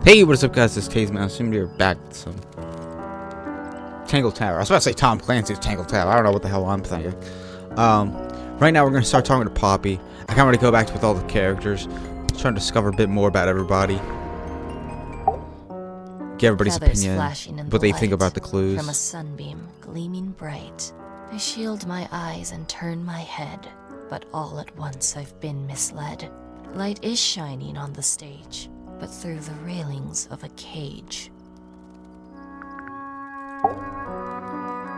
Hey, what is up, guys? This is TAZEDMOUSE, and we're back with some Tangle Tower. I was about to say Tom Clancy's Tangle Tower. I don't know what the hell I'm thinking. Right now we're going to start talking to Poppy. I can't really go back with all the characters. Trying to discover a bit more about everybody. Get everybody's opinion, what they think about the clues. From a sunbeam gleaming bright, I shield my eyes and turn my head, but all at once I've been misled. Light is shining on the stage, but through the railings of a cage.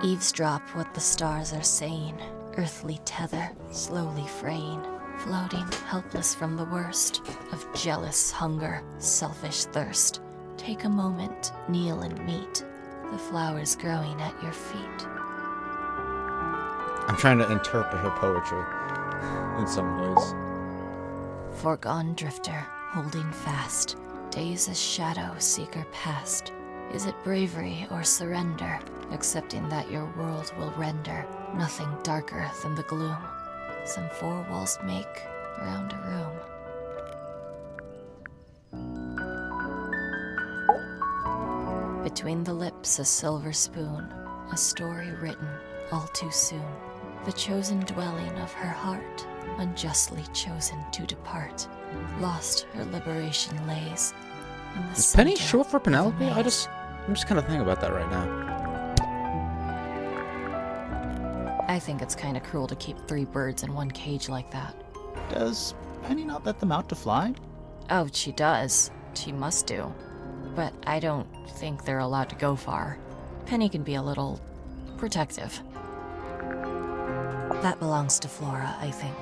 Eavesdrop what the stars are saying, earthly tether slowly fraying, floating helpless from the worst of jealous hunger, selfish thirst. Take a moment, kneel and meet the flowers growing at your feet. I'm trying to interpret her poetry in some ways. Foregone drifter, holding fast, days as shadow seeker past. Is it bravery or surrender, accepting that your world will render nothing darker than the gloom some four walls make around a room? Between the lips a silver spoon, a story written all too soon. The chosen dwelling of her heart, unjustly chosen to depart. Lost her liberation lays in the Is Penny center short for of a Penelope? I'm maze. just kind of thinking about that right now. I think it's kind of cruel to keep 3 birds in one cage like that. Does Penny not let them out to fly? Oh, she does. She must do. But I don't think they're allowed to go far. Penny can be a little protective. That belongs to Flora, I think.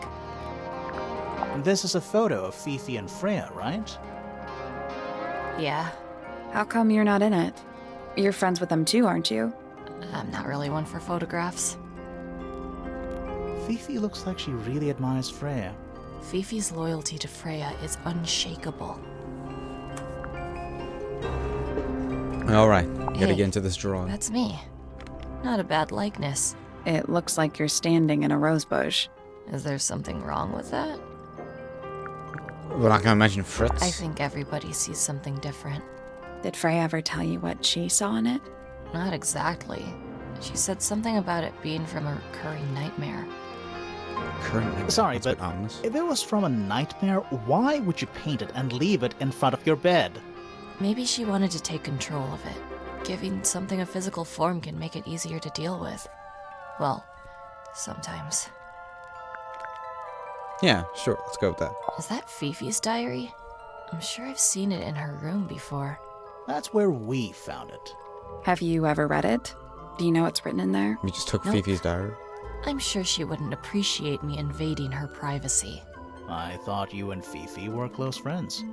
This is a photo of Fifi and Freya, right? Yeah, How come you're not in it? You're friends with them too, aren't you? I'm not really one for photographs. Fifi looks like she really admires Freya. Fifi's loyalty to Freya is unshakable. Alright, gotta Hey, get into this drawing. That's me. Not a bad likeness. It looks like you're standing in a rose bush. Is there something wrong with that? We're not gonna mention Fritz. I think everybody sees something different. Did Freya ever tell you what she saw in it? Not exactly. She said something about it being from a recurring nightmare. Sorry, That's a bit but ominous. if it was from a nightmare, why would you paint it and leave it in front of your bed? Maybe she wanted to take control of it. Giving something a physical form can make it easier to deal with. Well, sometimes. Yeah, sure, let's go with that. Is that Fifi's diary? I'm sure I've seen it in her room before. That's where we found it. Have you ever read it? Do you know what's written in there? We just took Nope. Fifi's diary. I'm sure she wouldn't appreciate me invading her privacy. I thought you and Fifi were close friends.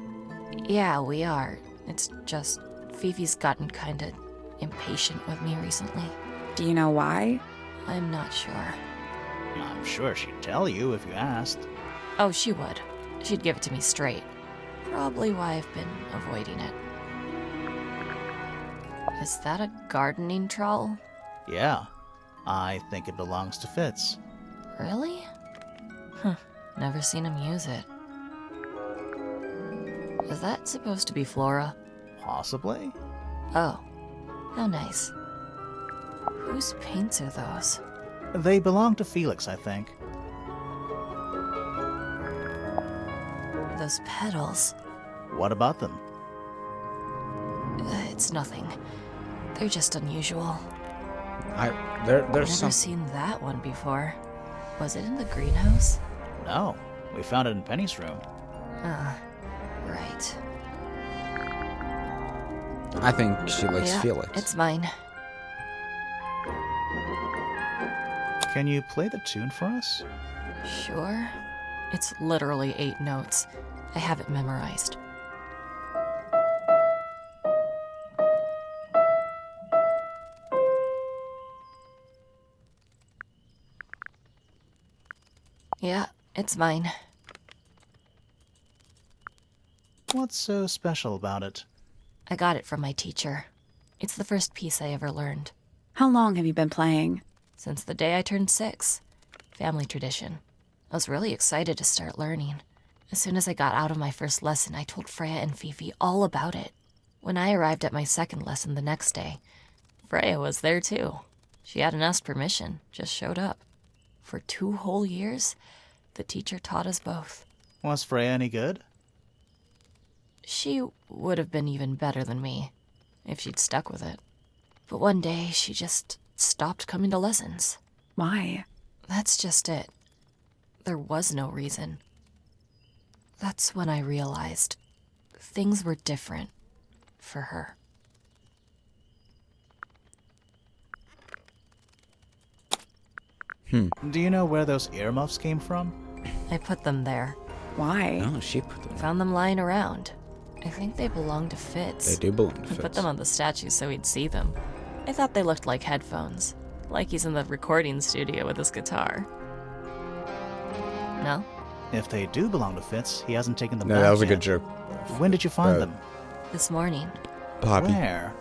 Yeah, we are. It's just Fifi's gotten kinda impatient with me recently. Do you know why? I'm not sure. I'm sure she'd tell you if you asked. Oh, she would. She'd give it to me straight. Probably why I've been avoiding it. Is that a gardening trowel? Yeah, I think it belongs to Fitz. Really? Huh. Never seen him use it. Is that supposed to be Flora? Possibly? Oh. How nice. Whose paints are those? They belong to Felix, I think. Those petals. What about them? It's nothing. They're just unusual. There's Never some. seen that one before. Was it in the greenhouse? No, we found it in Penny's room. Ah, right. I think she likes Yeah, Felix. it's mine. Can you play the tune for us? Sure. It's literally 8 notes. I have it memorized. Yeah, it's mine. What's so special about it? I got it from my teacher. It's the first piece I ever learned. How long have you been playing? Since the day I turned 6. Family tradition. I was really excited to start learning. As soon as I got out of my first lesson, I told Freya and Fifi all about it. When I arrived at my second lesson the next day, Freya was there too. She hadn't asked permission, just showed up. For 2 whole years, the teacher taught us both. Was Freya any good? She would have been even better than me, if she'd stuck with it. But one day, she just stopped coming to lessons. Why? That's just it. There was no reason. That's when I realized things were different for her. Do you know where those earmuffs came from? I put them there. Why? Oh, she put them. Found them lying around. I think they belong to Fitz. They do belong to I Fitz. put them on the statue so he'd see them. I thought they looked like headphones, like he's in the recording studio with his guitar. No? If they do belong to Fitz, he hasn't taken them No, back that was a yet. good joke. When did you find them? This morning. Poppy. Where?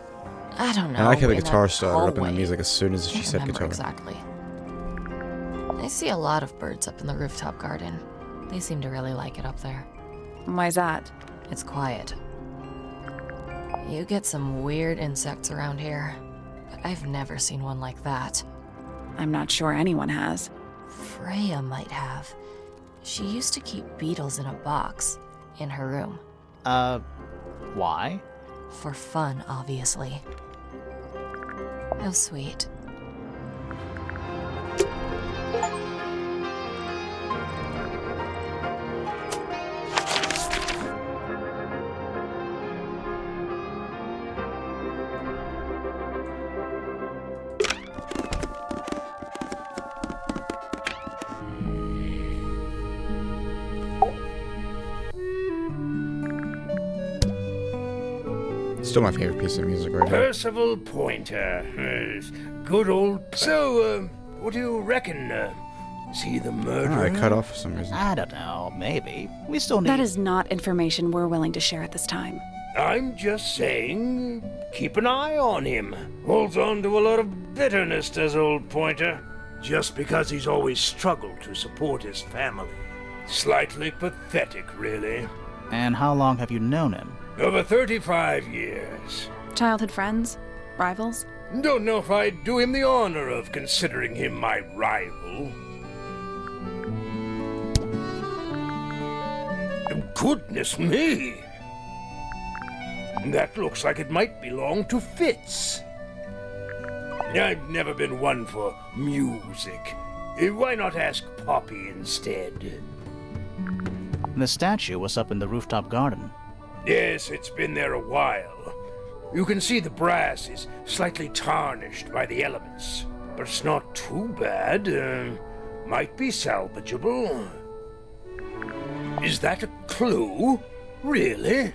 I don't know. I like how the in a guitar started up in the hallway. music as soon as she Can't said remember guitar. exactly. I see a lot of birds up in the rooftop garden. They seem to really like it up there. Why's that? It's quiet. You get some weird insects around here, but I've never seen one like that. I'm not sure anyone has. Freya might have. She used to keep beetles in a box in her room. Why? For fun, obviously. How sweet. Still my favorite piece of music right now. Percival Pointer. Yes. Good old... So, what do you reckon? Is he the Oh, murderer? I cut off for some reason. I don't know. Maybe. We still need... That is not information we're willing to share at this time. I'm just saying, keep an eye on him. Holds on to a lot of bitterness, does old Pointer. Just because he's always struggled to support his family. Slightly pathetic, really. And how long have you known him? Over 35 years. Childhood friends? Rivals? Don't know if I'd do him the honor of considering him my rival. Goodness me! That looks like it might belong to Fitz. I've never been one for music. Why not ask Poppy instead? The statue was up in the rooftop garden. Yes, it's been there a while. You can see the brass is slightly tarnished by the elements. But it's not too bad. Might be salvageable. Is that a clue? Really?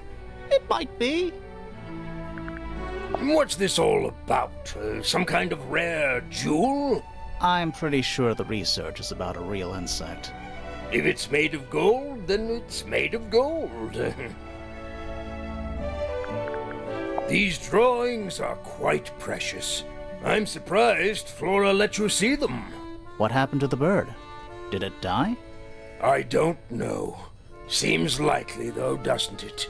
It might be. What's this all about? Some kind of rare jewel? I'm pretty sure the research is about a real insect. If it's made of gold, then it's made of gold. These drawings are quite precious. I'm surprised Flora let you see them. What happened to the bird? Did it die? I don't know. Seems likely, though, doesn't it?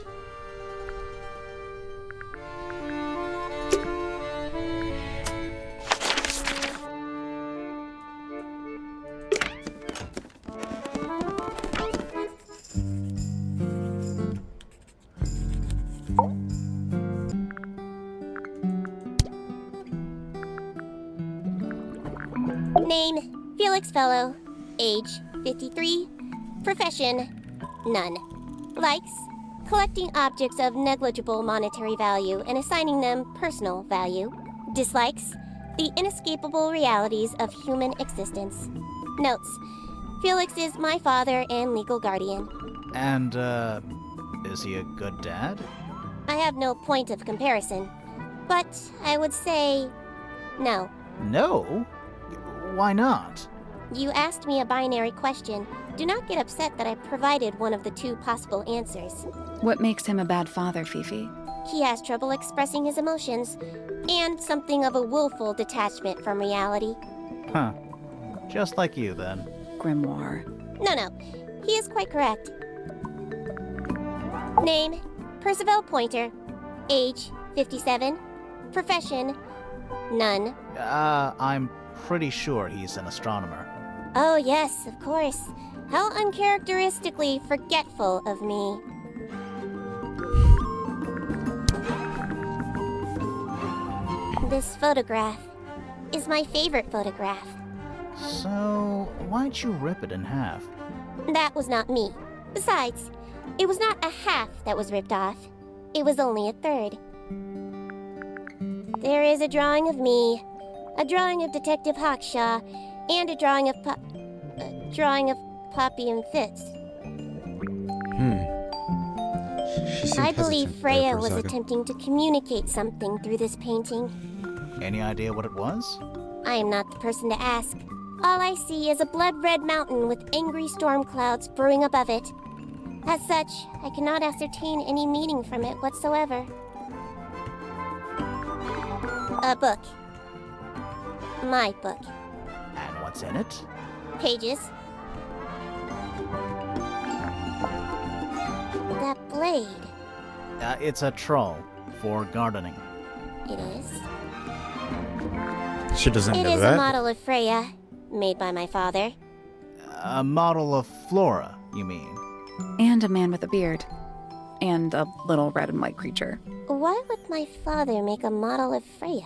Name, Felix Fellow. Age, 53. Profession, none. Likes, collecting objects of negligible monetary value and assigning them personal value. Dislikes, the inescapable realities of human existence. Notes, Felix is my father and legal guardian. And, is he a good dad? I have no point of comparison, but I would say no. No? Why not? You asked me a binary question. Do not get upset that I provided one of the 2 possible answers. What makes him a bad father, Fifi? He has trouble expressing his emotions, and something of a willful detachment from reality. Huh. Just like you, then. Grimoire. No, he is quite correct. Name, Percival Pointer. Age 57. Profession none. I'm pretty sure he's an astronomer. Oh, yes, of course. How uncharacteristically forgetful of me. This photograph is my favorite photograph. So, why'd you rip it in half? That was not me. Besides, it was not a half that was ripped off. It was only a third. There is a drawing of me, a drawing of Detective Hawkshaw, and a drawing of Poppy and Fitz. She seemed I believe hesitant there Freya for a was second. attempting to communicate something through this painting. Any idea what it was? I am not the person to ask. All I see is a blood-red mountain with angry storm clouds brewing above it. As such, I cannot ascertain any meaning from it whatsoever. A book. My book. And what's in it? Pages. That blade. It's a troll for gardening. It is. She doesn't It know is that. a model of Freya, made by my father. A model of Flora, you mean? And a man with a beard. And a little red and white creature. Why would my father make a model of Freya?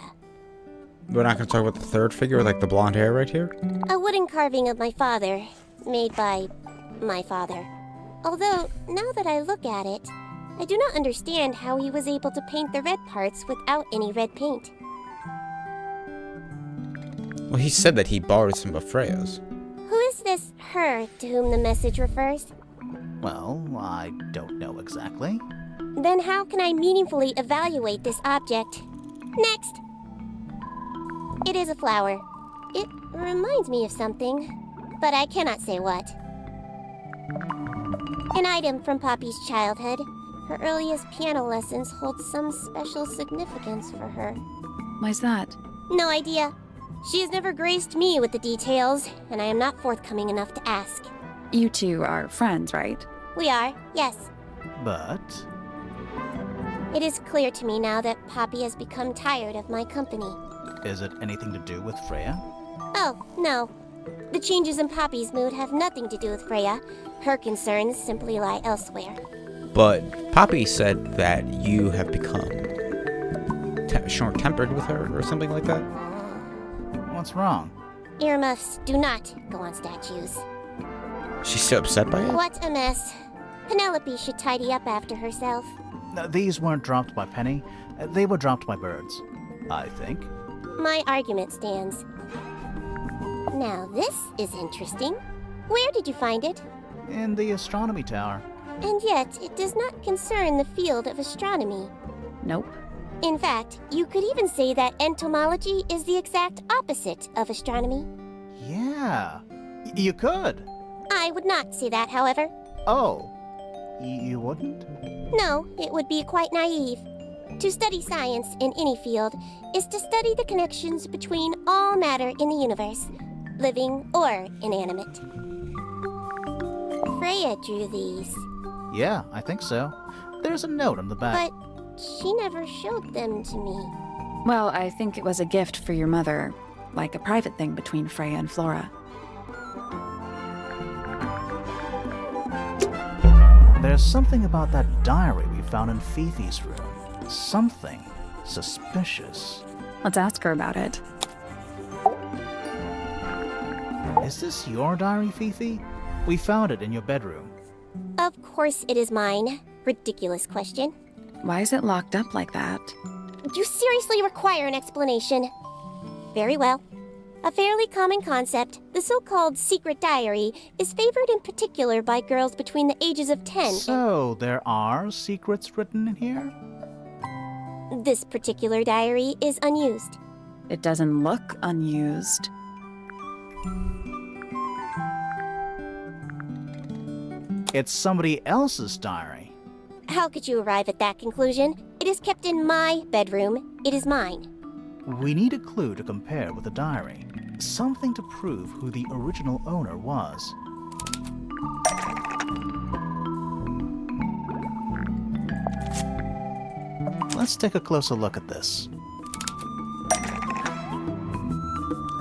We're not going to talk about the third figure with like the blonde hair right here. A wooden carving of my father, made by my father. Although, now that I look at it, I do not understand how he was able to paint the red parts without any red paint. Well, he said that he borrowed some of Freya's. Who is this her to whom the message refers? Well, I don't know exactly. Then how can I meaningfully evaluate this object? Next! It is a flower. It reminds me of something, but I cannot say what. An item from Poppy's childhood. Her earliest piano lessons hold some special significance for her. Why's that? No idea. She has never graced me with the details, and I am not forthcoming enough to ask. You two are friends, right? We are, yes. But It is clear to me now that Poppy has become tired of my company. is it anything to do with Freya? Oh, no. The changes in Poppy's mood have nothing to do with Freya. Her concerns simply lie elsewhere. But Poppy said that you have become short-tempered with her or something like that. What's wrong? Earmuffs do not go on statues. She's still upset by it? What a mess. Penelope should tidy up after herself. These weren't dropped by Penny. They were dropped by birds, I think. My argument stands. Now this is interesting. Where did you find it? In the astronomy tower. And yet, it does not concern the field of astronomy. Nope. In fact, you could even say that entomology is the exact opposite of astronomy. Yeah, you could. I would not say that, however. Oh, you wouldn't? No, it would be quite naive. To study science in any field is to study the connections between all matter in the universe, living or inanimate. Freya drew these, Yeah, I think so. There's a note on the back. but she never showed them to me. Well, I think it was a gift for your mother. Like a private thing between Freya and Flora. There's something about that diary we found in Fifi's room. Something suspicious. Let's ask her about it. Is this your diary, Fifi? We found it in your bedroom. Of course it is mine. Ridiculous question. Why is it locked up like that? You seriously require an explanation. Very well. A fairly common concept, the so-called secret diary, is favored in particular by girls between the ages of 10 So, there are secrets written in here? This particular diary is unused. It doesn't look unused. It's somebody else's diary. How could you arrive at that conclusion? It is kept in my bedroom. It is mine. We need a clue to compare with the diary. Something to prove who the original owner was. Let's take a closer look at this.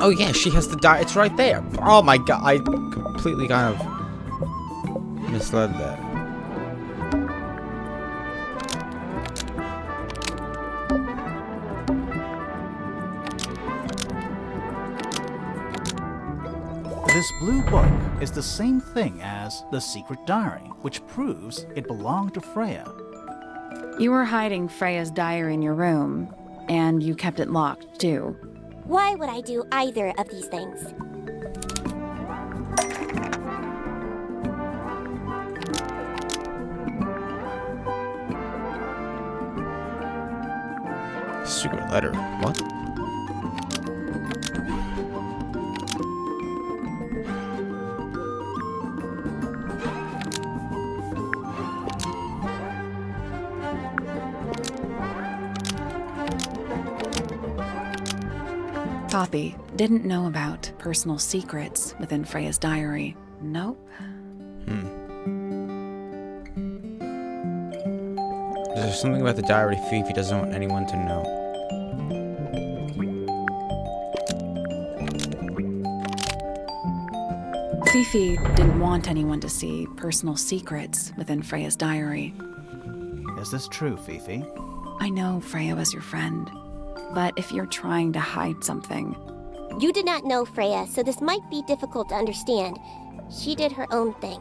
Oh yeah, she has the diary. It's right there. Oh my god, I completely kind of misled that. This blue book is the same thing as the secret diary, which proves it belonged to Freya. You were hiding Freya's diary in your room, and you kept it locked, too. Why would I do either of these things? Secret letter. What? Poppy didn't know about personal secrets within Freya's diary. Nope. There's something about the diary Fifi doesn't want anyone to know. Fifi didn't want anyone to see personal secrets within Freya's diary. Is this true, Fifi? I know Freya was your friend, but if you're trying to hide something, You did not know Freya, so this might be difficult to understand. She did her own thing,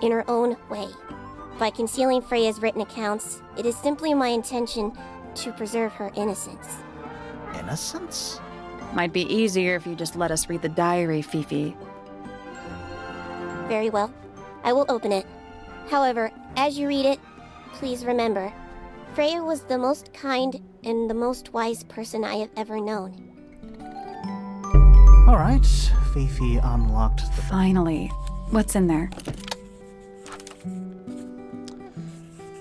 in her own way. By concealing Freya's written accounts, it is simply my intention to preserve her innocence. Innocence? might be easier if you just let us read the diary, Fifi. Very well. I will open it. However, as you read it, please remember, Freya was the most kind and the most wise person I have ever known. Alright, Fifi unlocked the... Finally. What's in there?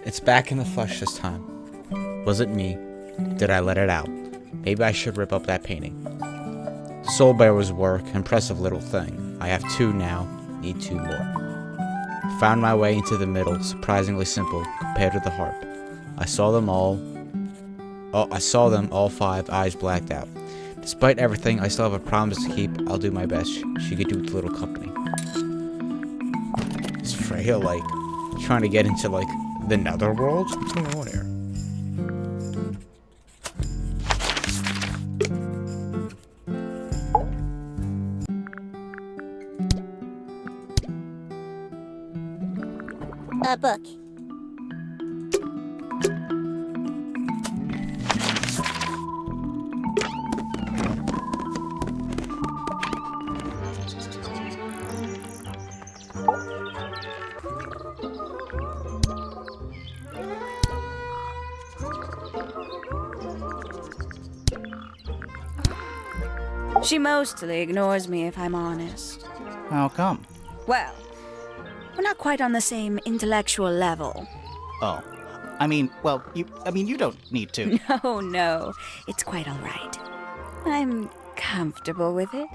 It's back in the flesh this time. Was it me? Did I let it out? Maybe I should rip up that painting. Soul Bearer's work, impressive little thing. I have 2 now, need 2 more. Found my way into the middle, surprisingly simple compared to the harp. I saw them all 5, eyes blacked out. Despite everything, I still have a promise to keep. I'll do my best. She could do with a little company. Is Freya, like, trying to get into, like, the netherworld? What's going on here? A book. She mostly ignores me, if I'm honest. How come? Well, we're not quite on the same intellectual level. Oh. You don't need to. No. It's quite all right. I'm comfortable with it.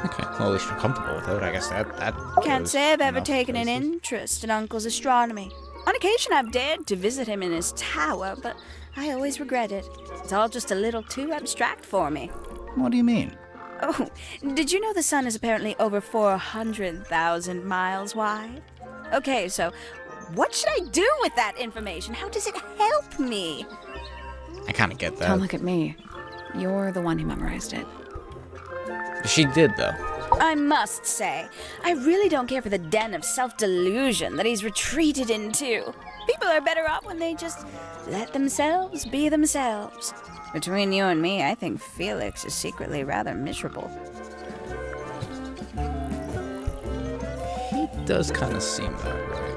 Okay, well, at least you're comfortable with it. I guess that Can't goes say I've ever enough taken an places. interest in Uncle's astronomy. On occasion, I've dared to visit him in his tower, but I always regret it. It's all just a little too abstract for me. What do you mean? Oh, did you know the sun is apparently over 400,000 miles wide? Okay, so what should I do with that information? How does it help me? I kind of get that. Don't look at me. You're the one who memorized it. She did, though. I must say, I really don't care for the den of self-delusion that he's retreated into. People are better off when they just let themselves be themselves. Between you and me, I think Felix is secretly rather miserable. He does kind of seem that way.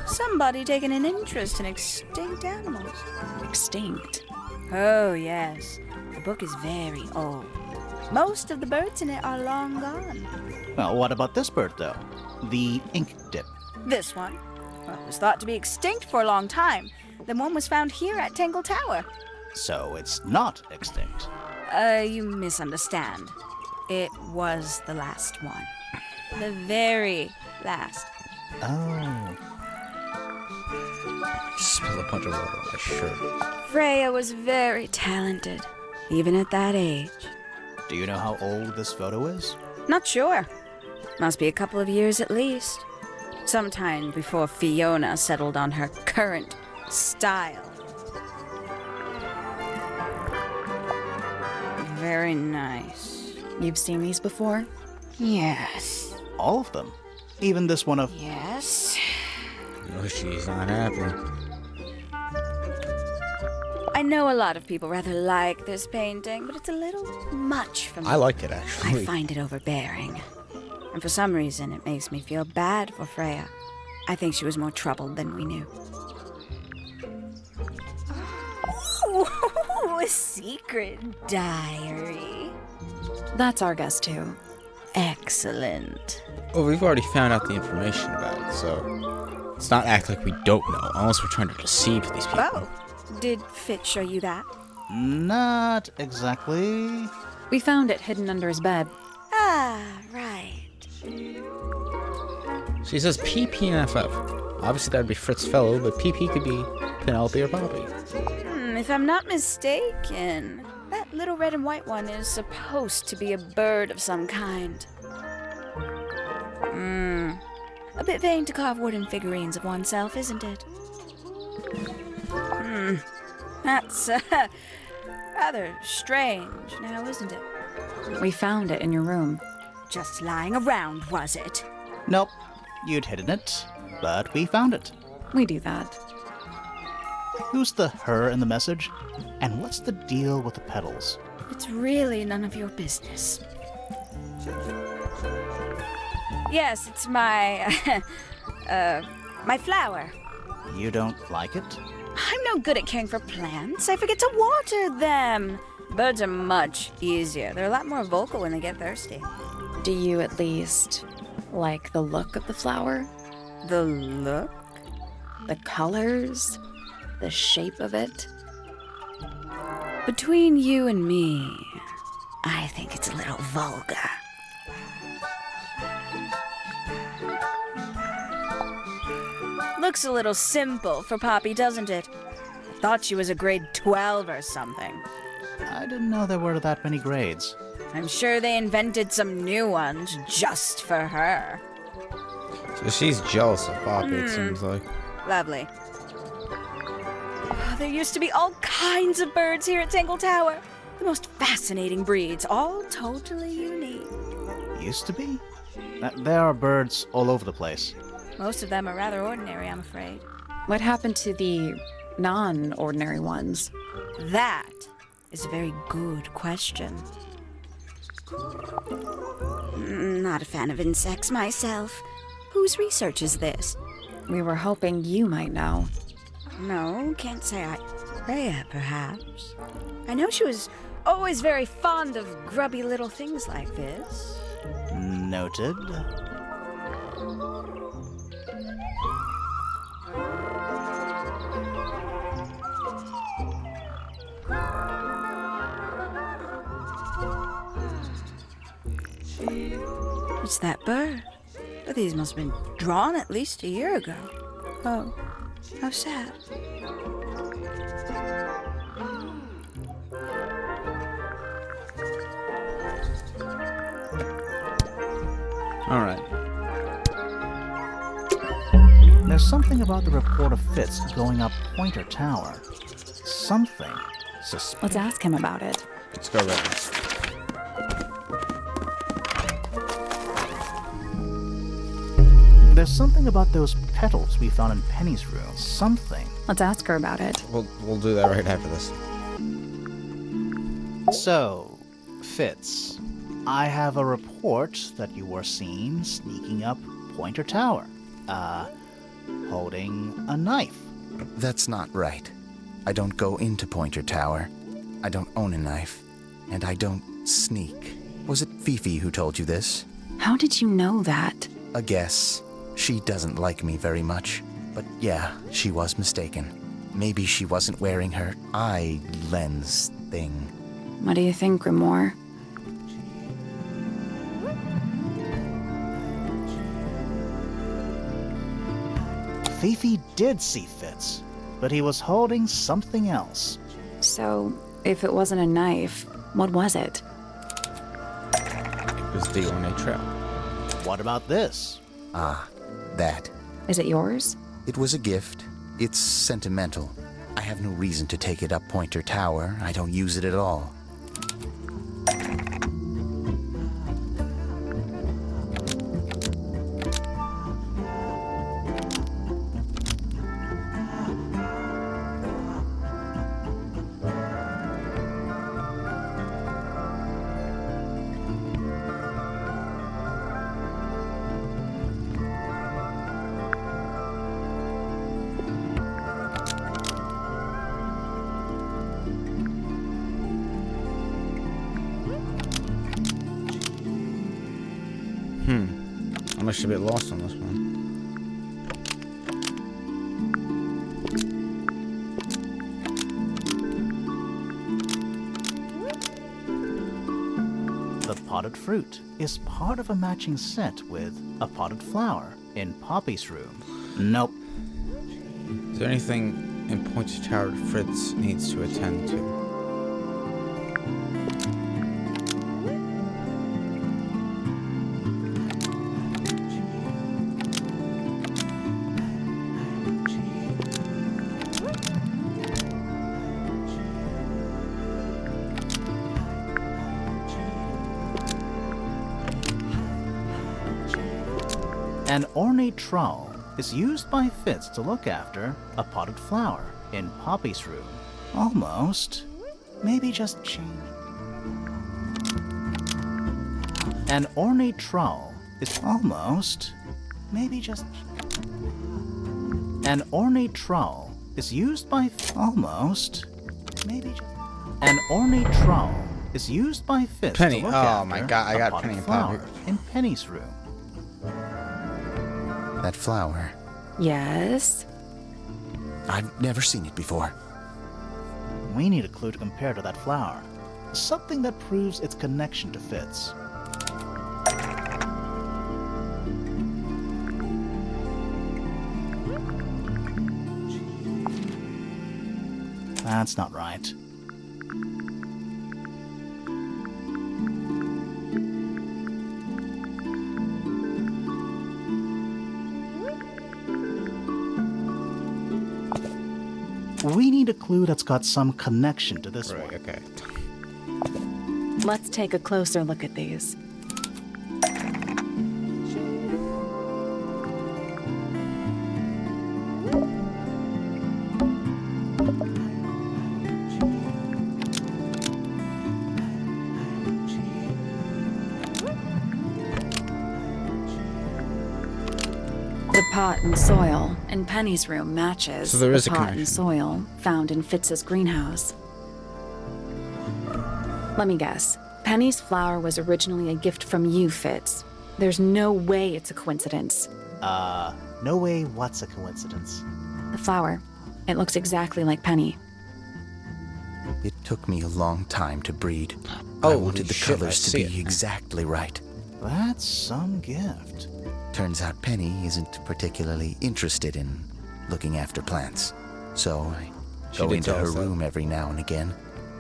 Somebody taking an interest in extinct animals. Extinct. Oh, yes. The book is very old. Most of the birds in it are long gone. Well, what about this bird, though? The ink dip. This one, well, was thought to be extinct for a long time. Then one was found here at Tangle Tower. So it's not extinct. You misunderstand. It was the last one. The very last. Oh. Spill a bunch of water on my shirt. Freya was very talented, even at that age. Do you know how old this photo is? Not sure. Must be a couple of years at least. Sometime before Fiona settled on her current style. Very nice. You've seen these before? Yes. All of them. Even this one of... Yes. Oh, she's not happy. I know a lot of people rather like this painting, but it's a little much for me. I like it, I actually. find it overbearing. And for some reason, it makes me feel bad for Freya. I think she was more troubled than we knew. Oh, a secret diary. That's our guess, too. Excellent. Well, we've already found out the information about it, so let's not act like we don't know, unless we're trying to deceive these people. Oh, did Fitz show you that? Not exactly. We found it hidden under his bed. Ah, right. She says PP and FF. Obviously, that'd be Fritz Fellow, but PP could be Penelope or Bobby. If I'm not mistaken, that little red and white one is supposed to be a bird of some kind. A bit vain to carve wooden figurines of oneself, isn't it? That's rather strange now, isn't it? We found it in your room. Just lying around, was it? Nope. You'd hidden it, but we found it. We do that. Who's the her in the message? And what's the deal with the petals? It's really none of your business. Yes, it's my, my flower. You don't like it? I'm no good at caring for plants. I forget to water them. Birds are much easier. They're a lot more vocal when they get thirsty. Do you at least like the look of the flower? The look? The colors? The shape of it? Between you and me, I think it's a little vulgar. Looks a little simple for Poppy, doesn't it? Thought she was a grade 12 or something. I didn't know there were that many grades. I'm sure they invented some new ones just for her. So she's jealous of Bobby, it seems like. Lovely. There used to be all kinds of birds here at Tangle Tower. The most fascinating breeds, all totally unique. Used to be? There are birds all over the place. Most of them are rather ordinary, I'm afraid. What happened to the non-ordinary ones? That is a very good question. Not a fan of insects myself. Whose research is this? We were hoping you might know. No, can't say I... Freya, perhaps. I know she was always very fond of grubby little things like this. Noted. It's that bird. But these must have been drawn at least a year ago. Oh, how sad. Alright. There's something about the report of Fitz going up Pointer Tower. Something suspicious. Let's ask him about it. Let's go right now. There's something about those petals we found in Penny's room. Something. Let's ask her about it. We'll do that right after this. So, Fitz, I have a report that you were seen sneaking up Pointer Tower. Holding a knife. That's not right. I don't go into Pointer Tower. I don't own a knife. And I don't sneak. Was it Fifi who told you this? How did you know that? A guess. She doesn't like me very much. But yeah, she was mistaken. Maybe she wasn't wearing her eye lens thing. What do you think, Grimoire? Fifi did see Fitz. but he was holding something else. So, if it wasn't a knife, what was it? It was the ornate trail. What about this? Ah, that. Is it yours? It was a gift. It's sentimental. I have no reason to take it up Pointer Tower. I don't use it at all. I'm actually a bit lost on this one. The potted fruit is part of a matching set with a potted flower in Poppy's room. Nope. Is there anything in Pointer Tower that Fritz needs to attend to? An ornate trowel is used by Fitz to look after a potted flower in Poppy's room. Almost. Maybe just change. An ornate trowel is almost. Maybe just. An ornate trowel is used by almost. Maybe just. An ornate trowel is used by Fitz Penny. to look Oh after my God, I a got potted Penny and flower Poppy. in Penny's room. That flower. Yes. I've never seen it before. We need a clue to compare to that flower. Something that proves its connection to Fitz. That's not right. We need a clue that's got some connection to this Right, one. okay. Let's take a closer look at these. The pot and soil in Penny's room matches So there is the a pot connection. and soil found in Fitz's greenhouse. Let me guess. Penny's flower was originally a gift from you, Fitz. There's no way it's a coincidence. No way what's a coincidence. The flower. It looks exactly like Penny. It took me a long time to breed. I Holy wanted the shit, I colors to see be it. exactly right. That's some gift. Turns out Penny isn't particularly interested in looking after plants. So I She go did into tell her us that. room every now and again.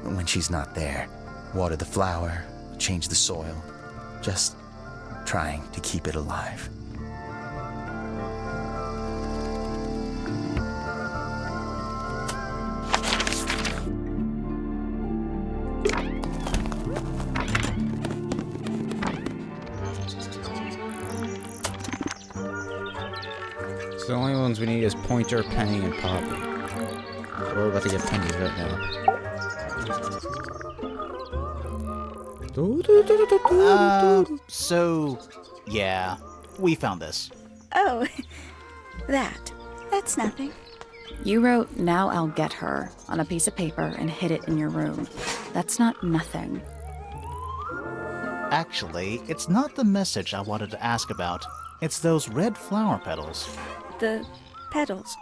When she's not there, water the flower, change the soil. Just trying to keep it alive. So the only ones we need is Pointer, Penny, and Poppy. So we're about to get Penny's right now. So, yeah, we found this. Oh, that's nothing. You wrote, "Now I'll get her," on a piece of paper and hid it in your room. That's not nothing. Actually, it's not the message I wanted to ask about. It's those red flower petals. The petals.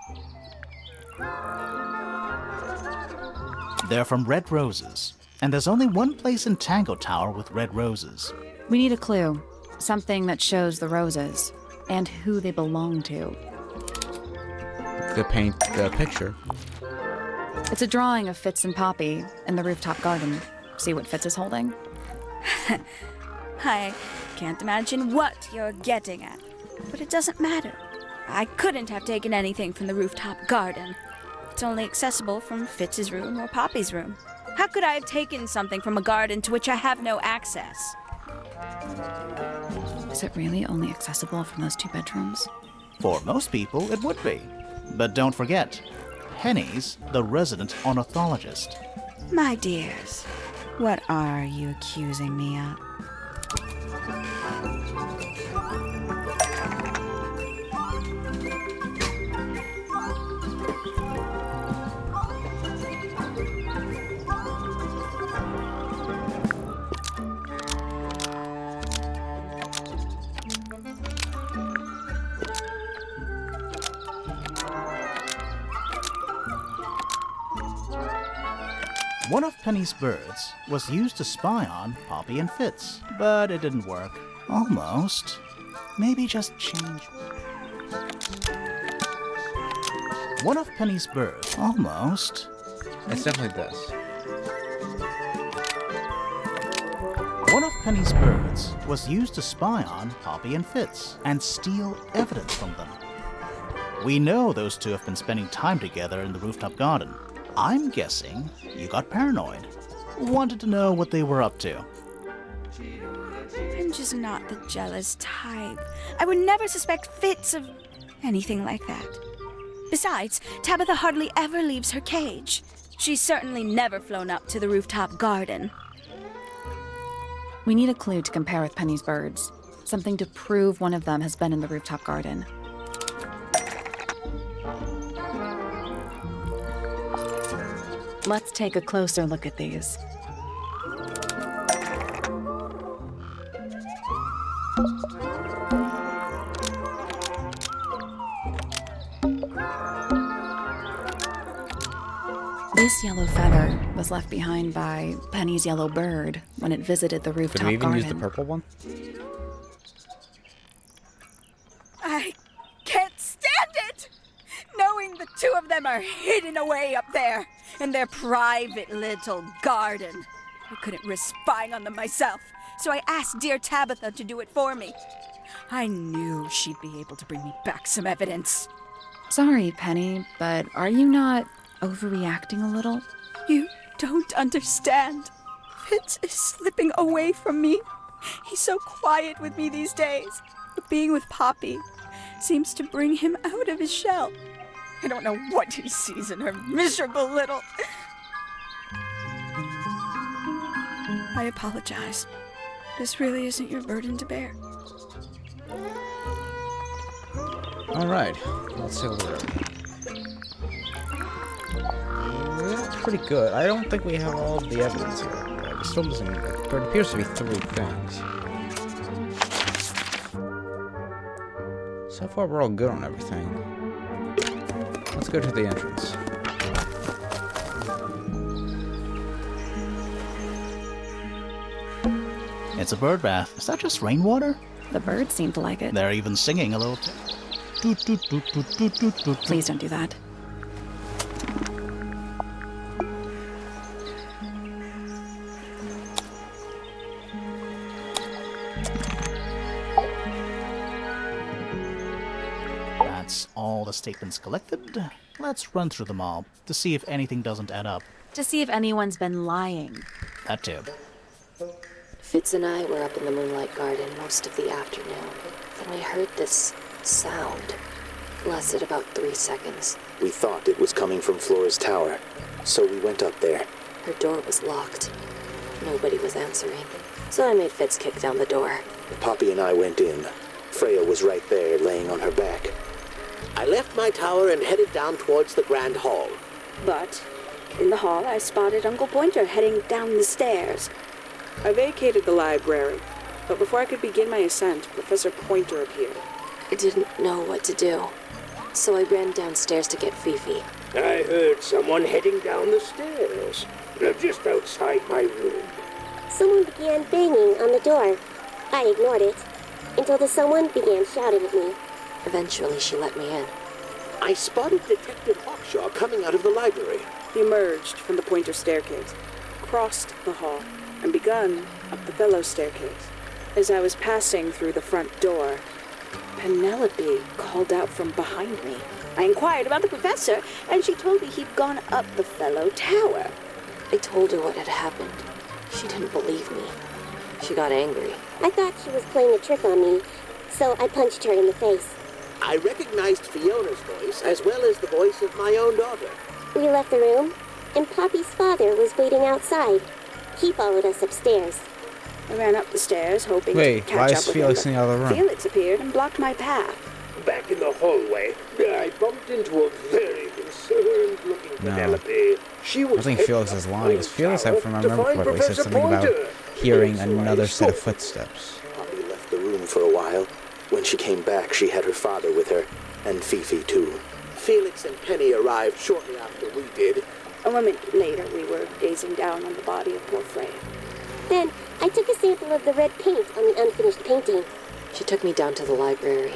They're from red roses. And there's only one place in Tangle Tower with red roses. We need a clue. Something that shows the roses and who they belong to. to paint the picture. It's a drawing of Fitz and Poppy in the rooftop garden. See what Fitz is holding? I can't imagine what you're getting at, but it doesn't matter. I couldn't have taken anything from the rooftop garden. It's only accessible from Fitz's room or Poppy's room. How could I have taken something from a garden to which I have no access? Is it really only accessible from those 2 bedrooms? For most people, it would be. But don't forget, Penny's the resident ornithologist. My dears, what are you accusing me of? One of Penny's birds was used to spy on Poppy and Fitz, but it didn't work. Almost. Maybe just change. One of Penny's birds. Almost. It's definitely this. One of Penny's birds was used to spy on Poppy and Fitz and steal evidence from them. We know those 2 have been spending time together in the rooftop garden. I'm guessing you got paranoid. Wanted to know what they were up to. I'm just not the jealous type. I would never suspect Fitz of anything like that. Besides, Tabitha hardly ever leaves her cage. She's certainly never flown up to the rooftop garden. We need a clue to compare with Penny's birds. Something to prove one of them has been in the rooftop garden. Let's take a closer look at these. This yellow feather was left behind by Penny's yellow bird when it visited the rooftop Could we even garden. use the purple one? I can't stand it! Knowing the 2 of them are hidden away up there in their private little garden. I couldn't risk spying on them myself, so I asked dear Tabitha to do it for me. I knew she'd be able to bring me back some evidence. Sorry, Penny, but are you not overreacting a little? You don't understand. Fitz is slipping away from me. He's so quiet with me these days, but being with Poppy seems to bring him out of his shell. I don't know what he sees in her miserable little... I apologize. This really isn't your burden to bear. Alright, let's see what we're That's pretty good. I don't think we have all of the evidence here. We're still missing, there appears to be 3 things. So far, we're all good on everything. Let's go to the entrance. It's a bird bath. Is that just rainwater? The birds seem to like it. They're even singing a little. Toot, toot, toot, toot, toot, toot, toot. Please don't do that. That's all the statements collected. Let's run through them all to see if anything doesn't add up. To see if anyone's been lying. That too. Fitz and I were up in the moonlight garden most of the afternoon. Then we heard this sound. It lasted about 3 seconds. We thought it was coming from Flora's tower, so we went up there. Her door was locked. Nobody was answering. So I made Fitz kick down the door. Poppy and I went in. Freya was right there, laying on her back. I left my tower and headed down towards the Grand Hall. But in the hall, I spotted Uncle Pointer heading down the stairs. I vacated the library, but before I could begin my ascent, Professor Pointer appeared. I didn't know what to do, so I ran downstairs to get Fifi. I heard someone heading down the stairs, just outside my room. Someone began banging on the door. I ignored it until the someone began shouting at me. Eventually, she let me in. I spotted Detective Hawkshaw coming out of the library. He emerged from the Pointer staircase, crossed the hall, and begun up the Fellow staircase. As I was passing through the front door, Penelope called out from behind me. I inquired about the professor, and she told me he'd gone up the Fellow tower. I told her what had happened. She didn't believe me. She got angry. I thought she was playing a trick on me, so I punched her in the face. I recognized Fiona's voice as well as the voice of my own daughter. We left the room, and Poppy's father was waiting outside. He followed us upstairs. I ran up the stairs, hoping Wait, to why catch is up with Felix him. in the other room? Felix appeared and blocked my path. Back in the hallway, I bumped into a very concerned-looking Penelope. She was I think Felix is lying, because Felix, if I remember correctly, said something about hearing another set of footsteps. Poppy left the room for a while. When she came back, she had her father with her, and Fifi too. Felix and Penny arrived shortly after we did. A moment later, we were gazing down on the body of poor Freya. Then, I took a sample of the red paint on the unfinished painting. She took me down to the library.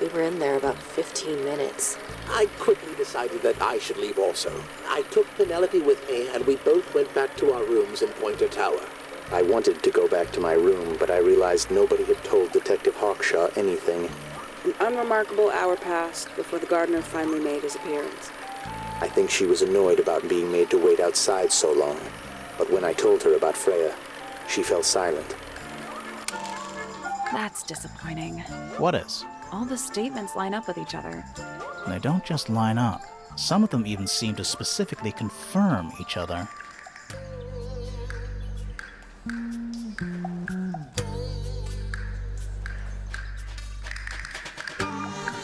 We were in there about 15 minutes. I quickly decided that I should leave also. I took Penelope with me, and we both went back to our rooms in Pointer Tower. I wanted to go back to my room, but I realized nobody had told Detective Hawkshaw anything. An unremarkable hour passed before the gardener finally made his appearance. I think she was annoyed about being made to wait outside so long. But when I told her about Freya, she fell silent. That's disappointing. What is? All the statements line up with each other. They don't just line up. Some of them even seem to specifically confirm each other.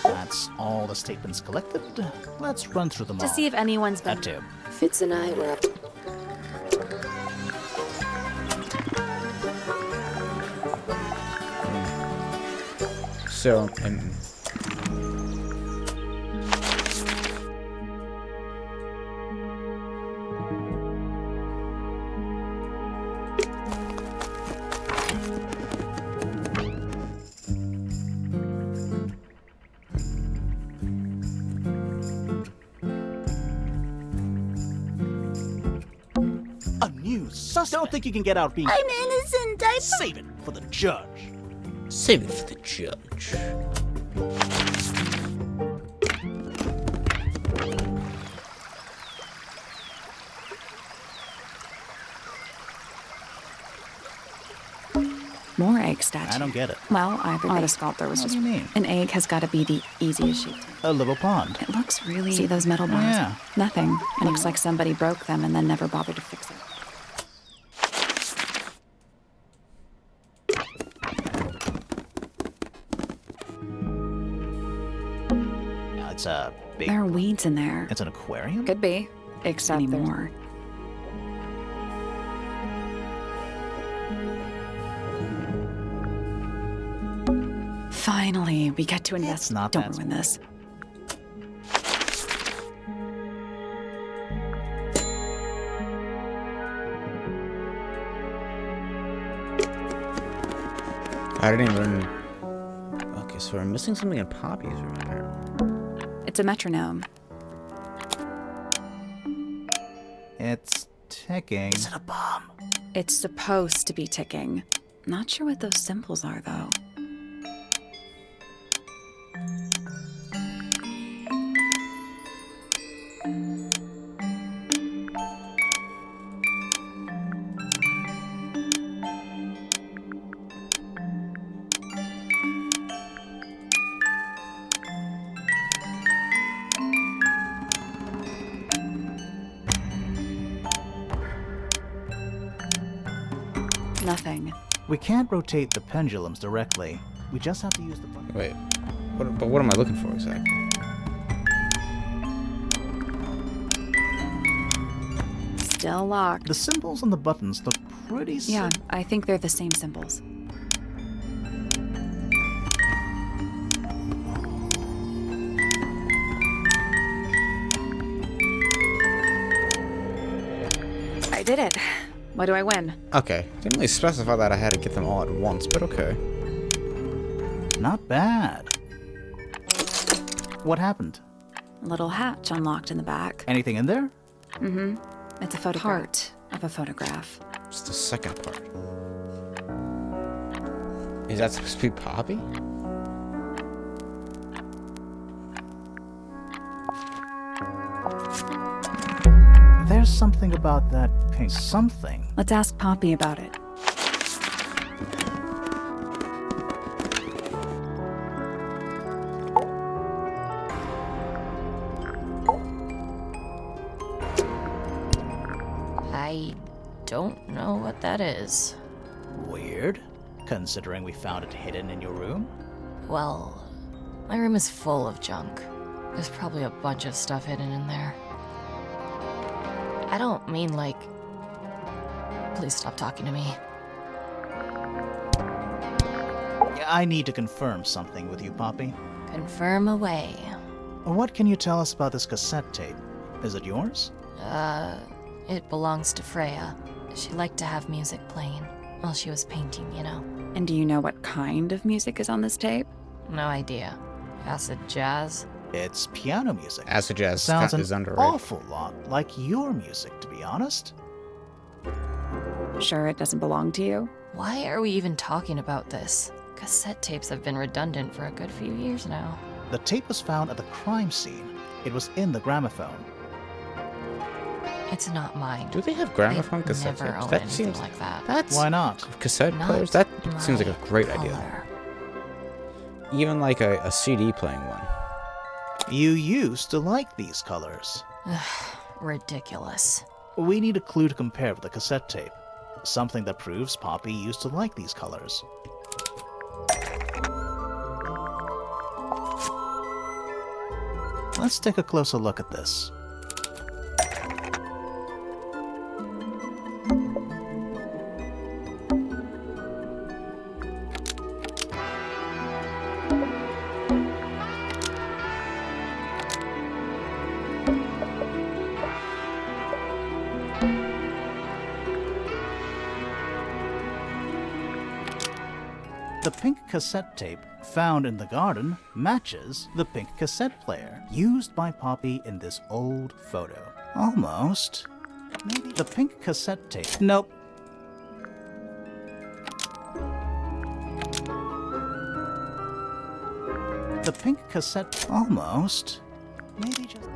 That's all the statements collected. Let's run through them all. To see if anyone's been... That too. Fitz and I were up. So, A new suspect. Don't think you can get out being... I'm innocent, Save it for the judge. save it for the judge. More egg statues. I don't get it. Well, either the sculptor was What just... do you mean? An egg has got to be the easiest shape. A little pond. It looks really... See those metal bars? Yeah. Nothing. It looks like somebody broke them and then never bothered to fix it. It's a big... There are weeds in there. It's an aquarium? Could be. Except anymore. Finally, we get to invest. not Don't that ruin this. I didn't even... Okay, so we're missing something in Poppy's room here. It's a metronome. It's ticking. Is it a bomb? It's supposed to be ticking. Not sure what those symbols are, though. Nothing. We can't rotate the pendulums directly. We just have to use the button. Wait, but what am I looking for exactly? Still locked. The symbols on the buttons look pretty Yeah, I think they're the same symbols. I did it. What do I win? Okay, didn't really specify that I had to get them all at once, but okay. Not bad. What happened? A little hatch unlocked in the back. Anything in there? Mm-hmm. It's a part of a photograph. It's the second part. Is that supposed to be Poppy? There's something about that pink something. Let's ask Poppy about it. I don't know what that is. Weird, considering we found it hidden in your room. Well, my room is full of junk. There's probably a bunch of stuff hidden in there. I don't mean like... Please stop talking to me. I need to confirm something with you, Poppy. Confirm away. What can you tell us about this cassette tape? Is it yours? It belongs to Freya. She liked to have music playing while she was painting, you know. And do you know what kind of music is on this tape? No idea. Acid jazz? It's piano music. Acid jazz Sounds is an underrated. awful lot like your music, to be honest. Sure it doesn't belong to you? Why are we even talking about this? Cassette tapes have been redundant for a good few years now. The tape was found at the crime scene. It was in the gramophone. It's not mine. Do they have gramophone I'd cassette never tapes? own That anything seems like that. That's Why not? cassette Not players. That seems like my a great idea. color. Even like a CD playing one. You used to like these colors. Ridiculous. We need a clue to compare with the cassette tape. Something that proves Poppy used to like these colors. Let's take a closer look at this. The pink cassette tape found in the garden matches the pink cassette player used by Poppy in this old photo. Almost. Maybe the pink cassette tape. Nope. The pink cassette. Almost. Maybe just.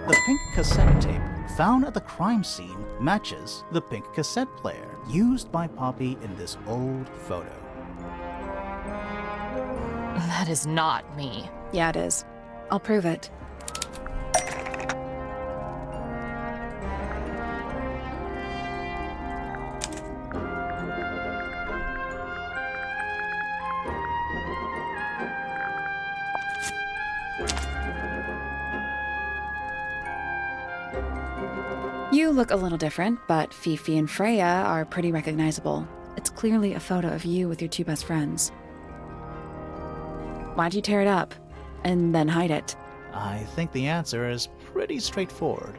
The pink cassette tape found at the crime scene matches the pink cassette player used by Poppy in this old photo. That is not me. Yeah, it is. I'll prove it. You look a little different, but Fifi and Freya are pretty recognizable. It's clearly a photo of you with your two best friends. Why'd you tear it up and then hide it? I think the answer is pretty straightforward.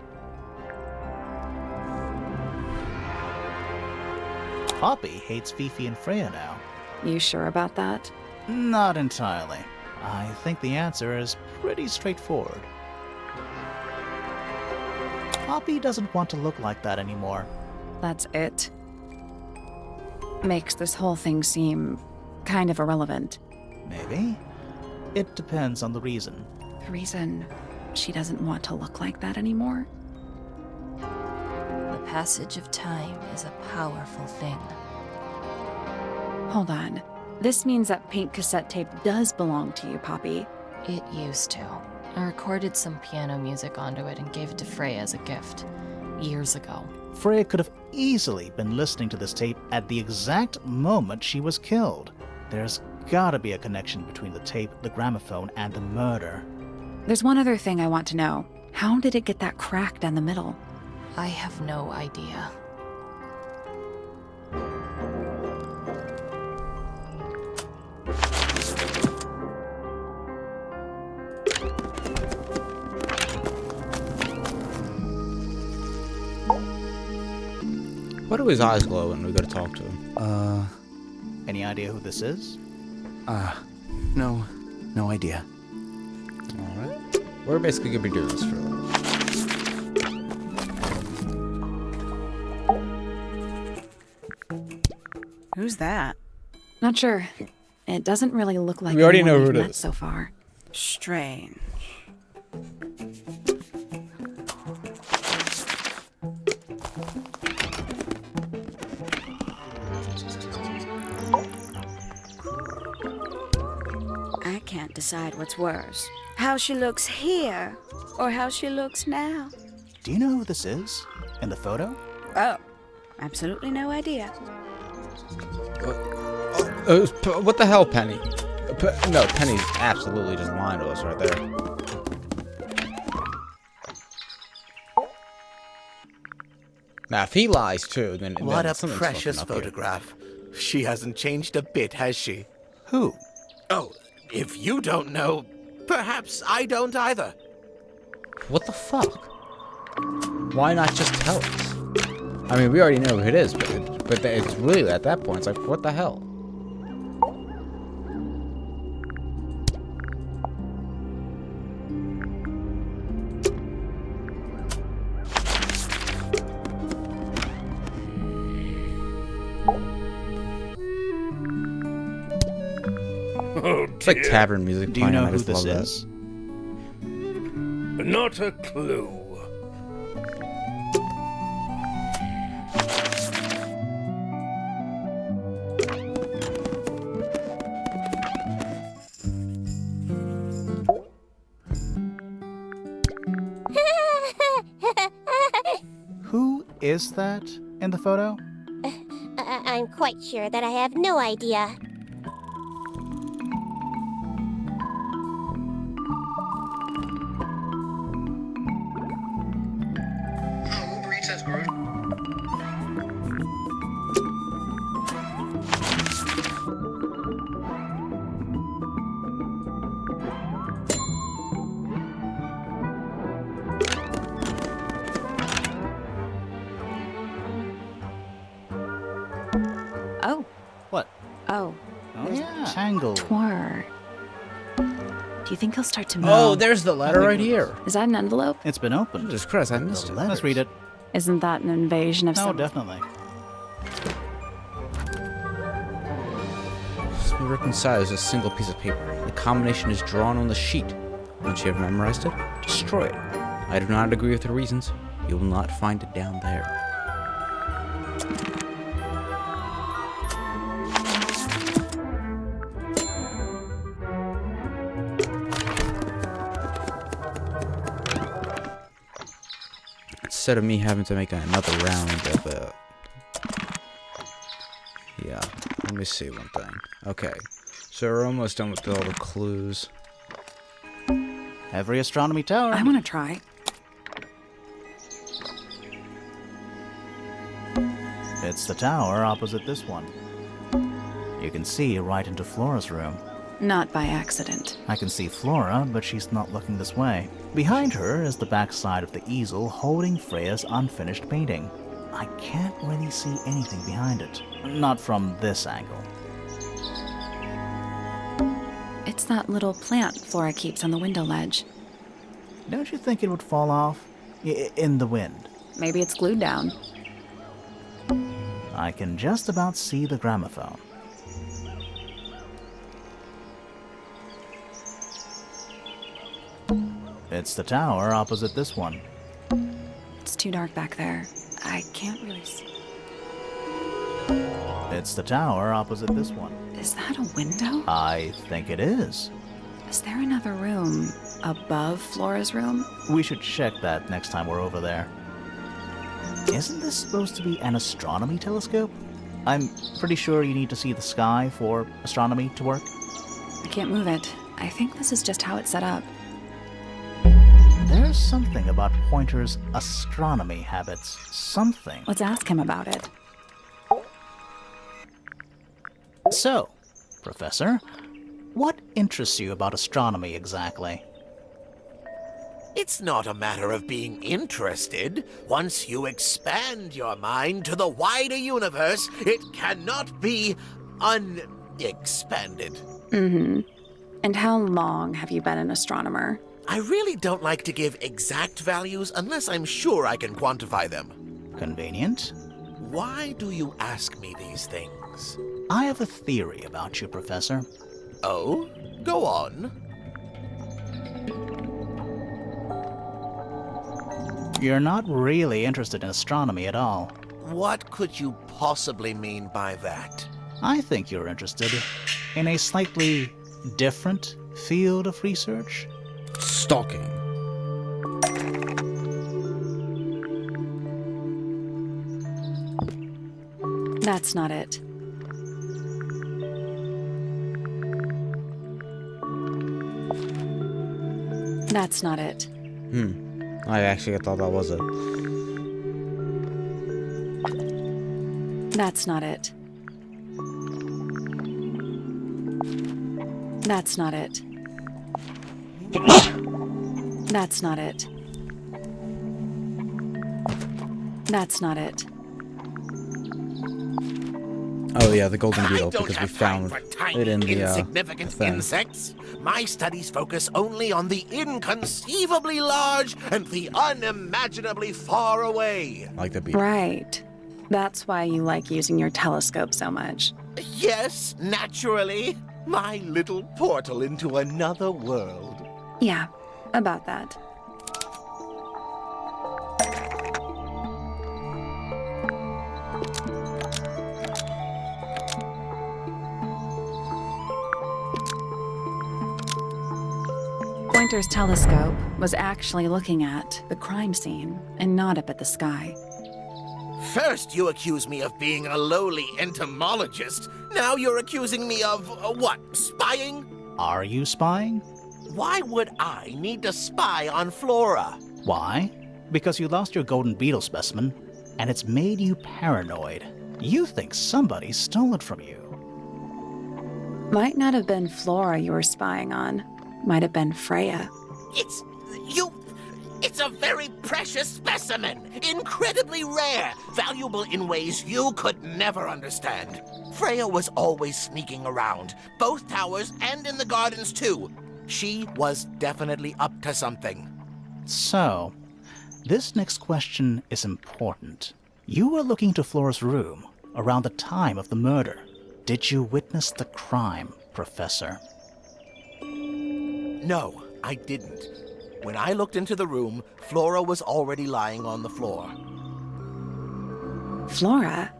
Poppy hates Fifi and Freya now. You sure about that? Not entirely. I think the answer is pretty straightforward. Poppy doesn't want to look like that anymore. That's it. Makes this whole thing seem kind of irrelevant. Maybe. It depends on the reason. The reason she doesn't want to look like that anymore? The passage of time is a powerful thing. Hold on. This means that pink cassette tape does belong to you, Poppy. It used to. I recorded some piano music onto it and gave it to Freya as a gift. Years ago. Freya could have easily been listening to this tape at the exact moment she was killed. There's gotta be a connection between the tape, the gramophone, and the murder. There's one other thing I want to know. How did it get that crack down the middle? I have no idea. Why do his eyes glow when we go to talk to him? Any idea who this is? No idea. we're basically gonna be doing this for a little. Who's that? Not sure. It doesn't really look like We already anyone know who we've it met is. so far. Strange. I can't decide what's worse. How she looks here, or how she looks now. Do you know who this is? In the photo? Oh, absolutely no idea. What the hell, Penny? No, Penny's absolutely just lying to us right there. Now, if he lies too, then What then a something's precious fucking up here. photograph. She hasn't changed a bit, has she? Who? Oh, if you don't know, perhaps I don't either. What the fuck? Why not just tell us? I mean, we already know who it is, but it's really at that point, it's like, what the hell? Oh, It's like dear. tavern music Do you playing. know I who just this love is? Not a clue. Who is that in the photo? I'm quite sure that I have no idea. Oh. What? Oh. Oh, Yeah. Tangle. Twar. Do you think he'll start to move? Oh, there's the letter right here. Is that an envelope? It's been opened. Jesus Christ, I missed it. Let's read it. Isn't that an invasion of No, some... definitely. It's been written inside as a single piece of paper. The combination is drawn on the sheet. Once you have memorized it, destroy it. I do not agree with the reasons. You will not find it down there. Instead of me having to make another round of yeah, let me see one thing. Okay, so we're almost done with all the clues. Every astronomy tower. I want to try. It's the tower opposite this one. You can see right into Flora's room. Not by accident. I can see Flora, but she's not looking this way. Behind her is the backside of the easel holding Freya's unfinished painting. I can't really see anything behind it. Not from this angle. It's that little plant Flora keeps on the window ledge. Don't you think it would fall off? In the wind. Maybe it's glued down. I can just about see the gramophone. It's the tower opposite this one. It's too dark back there. I can't really see. It's the tower opposite this one. Is that a window? I think it is. Is there another room above Flora's room? We should check that next time we're over there. Isn't this supposed to be an astronomy telescope? I'm pretty sure you need to see the sky for astronomy to work. I can't move it. I think this is just how it's set up. There's something about Pointer's astronomy habits. Something. Let's ask him about it. So, Professor, what interests you about astronomy exactly? It's not a matter of being interested. Once you expand your mind to the wider universe, it cannot be unexpanded. Mm-hmm. And how long have you been an astronomer? I really don't like to give exact values unless I'm sure I can quantify them. Convenient. Why do you ask me these things? I have a theory about you, Professor. Oh? Go on. You're not really interested in astronomy at all. What could you possibly mean by that? I think you're interested in a slightly different field of research. Stalking. That's not it. That's not it. I actually thought that was it. That's not it. That's not it. That's not it. That's not it. Oh yeah, the golden beetle, I don't because we have time found for tiny, it in the insignificant thing. insects. My studies focus only on the inconceivably large and the unimaginably far away. Like the beetle. Right. That's why you like using your telescope so much. Yes, naturally. My little portal into another world. Yeah, about that. Pointer's telescope was actually looking at the crime scene and not up at the sky. First, you accuse me of being a lowly entomologist. Now you're accusing me of, what, spying? Are you spying? Why would I need to spy on Flora? Why? Because you lost your golden beetle specimen, and it's made you paranoid. You think somebody stole it from you. Might not have been Flora you were spying on. Might have been Freya. It's a very precious specimen. Incredibly rare. Valuable in ways you could never understand. Freya was always sneaking around. Both towers and in the gardens, too. She was definitely up to something. So, this next question is important. You were looking to Flora's room around the time of the murder. Did you witness the crime, Professor? No, I didn't. When I looked into the room, Flora was already lying on the floor. Flora?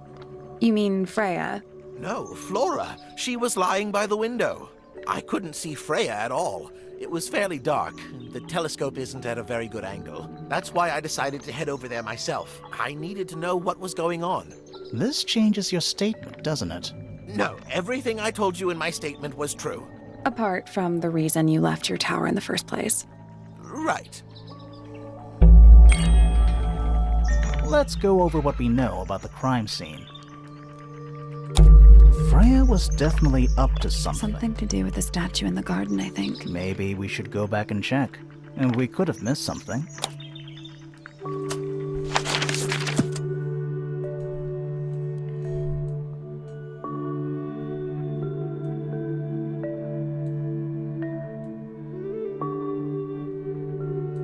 You mean Freya? No, Flora. She was lying by the window. I couldn't see Freya at all. It was fairly dark. The telescope isn't at a very good angle. That's why I decided to head over there myself. I needed to know what was going on. This changes your statement, doesn't it? No, everything I told you in my statement was true. Apart from the reason you left your tower in the first place. Right. Let's go over what we know about the crime scene. Freya was definitely up to something. Something to do with the statue in the garden, I think. Maybe we should go back and check. And we could have missed something.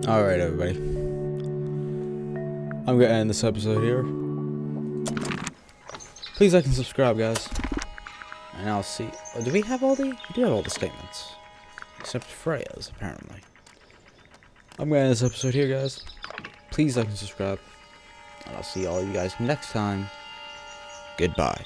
Alright, everybody. I'm gonna end this episode here. Please like and subscribe, guys. And I'll see. Oh, do we have all the? We do have all the statements. Except Freya's, apparently. I'm gonna end this episode here, guys. Please like and subscribe. And I'll see all you guys next time. Goodbye.